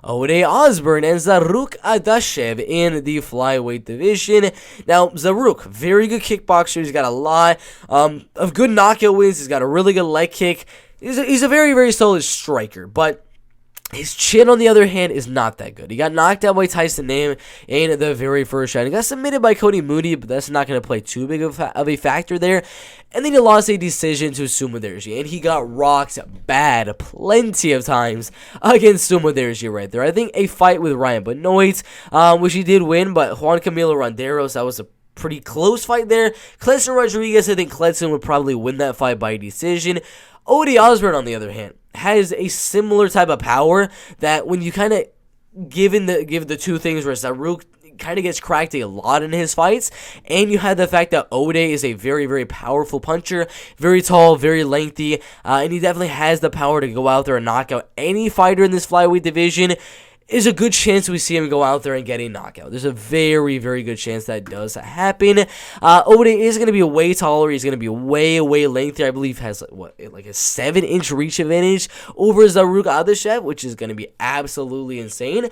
Osbourne and Zarrukh Adashev in the flyweight division. Now, Zarrukh, very good kickboxer. He's got a lot of good knockout wins. He's got a really good leg kick. He's a very, very solid striker, but his chin, on the other hand, is not that good. He got knocked out by Tyson Nam in the very first round. He got submitted by Cody Moody, but that's not going to play too big of a factor there. And then he lost a decision to Sumoderji, and he got rocked bad plenty of times against Sumoderji right there. I think a fight with Ryan Benoit, which he did win, but Juan Camilo Ronderos, that was a pretty close fight there. Cledson Rodriguez, I think Cledson would probably win that fight by decision. Osbourne, on the other hand, has a similar type of power that when you kind of give the two things where Zarrukh kind of gets cracked a lot in his fights, and you have the fact that Ode is a very, very powerful puncher, very tall, very lengthy, and he definitely has the power to go out there and knock out any fighter in this flyweight division. Is a good chance we see him go out there and get a knockout. There's a very, very good chance that does happen. Ode is going to be way taller. He's going to be way, way lengthier. I believe has like a 7-inch reach advantage over Zarrukh Adashev, which is going to be absolutely insane.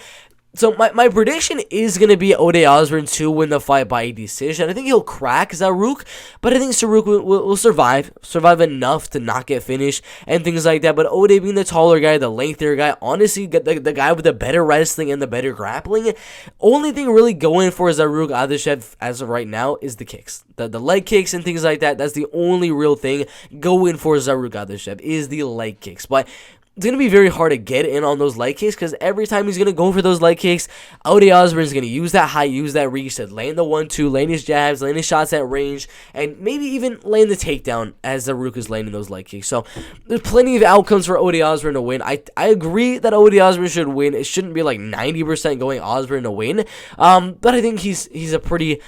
So my prediction is going to be Osbourne to win the fight by a decision. I think he'll crack Zarrukh, but I think Zarrukh will survive enough to not get finished and things like that. But Ode being the taller guy, the lengthier guy, honestly, the guy with the better wrestling and the better grappling, only thing really going for Zarrukh Adashev as of right now is the kicks. The leg kicks and things like that. That's the only real thing going for Zarrukh Adashev is the leg kicks. But it's going to be very hard to get in on those leg kicks because every time he's going to go for those leg kicks, Osbourne is going to use that height, use that reach to land the 1-2, land his jabs, land his shots at range, and maybe even land the takedown as Zarrukh is landing those leg kicks. So there's plenty of outcomes for Osbourne to win. I agree that Osbourne should win. It shouldn't be like 90% going Osbourne to win, but I think he's a pretty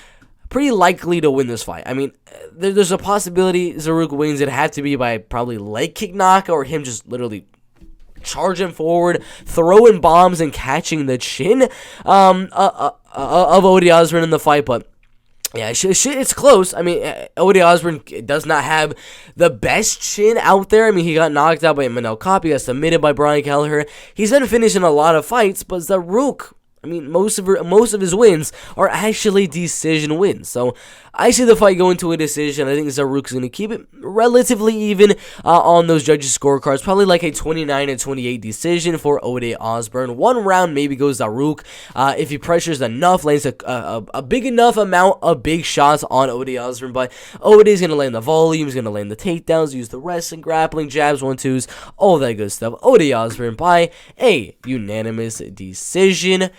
likely to win this fight. I mean, there's a possibility Zarrukh wins. It'd have to be by probably leg kick knock or him just literally charging forward, throwing bombs, and catching the chin of Osbourne in the fight. But yeah, it's close. I mean, Osbourne does not have the best chin out there. I mean, he got knocked out by Manel Kape, got submitted by Brian Kelleher. He's been finishing a lot of fights, but Zarrukh, I mean, most of his wins are actually decision wins. So I see the fight going to a decision. I think Zarrukh's going to keep it relatively even on those judges' scorecards. Probably like a 29-28 decision for Osbourne. One round maybe goes Zarrukh. If he pressures enough, lands a big enough amount of big shots on Osbourne. But Ode's going to land the volume. He's going to land the takedowns, use the wrestling, grappling, jabs, 1-2s, all that good stuff. Osbourne by a unanimous decision.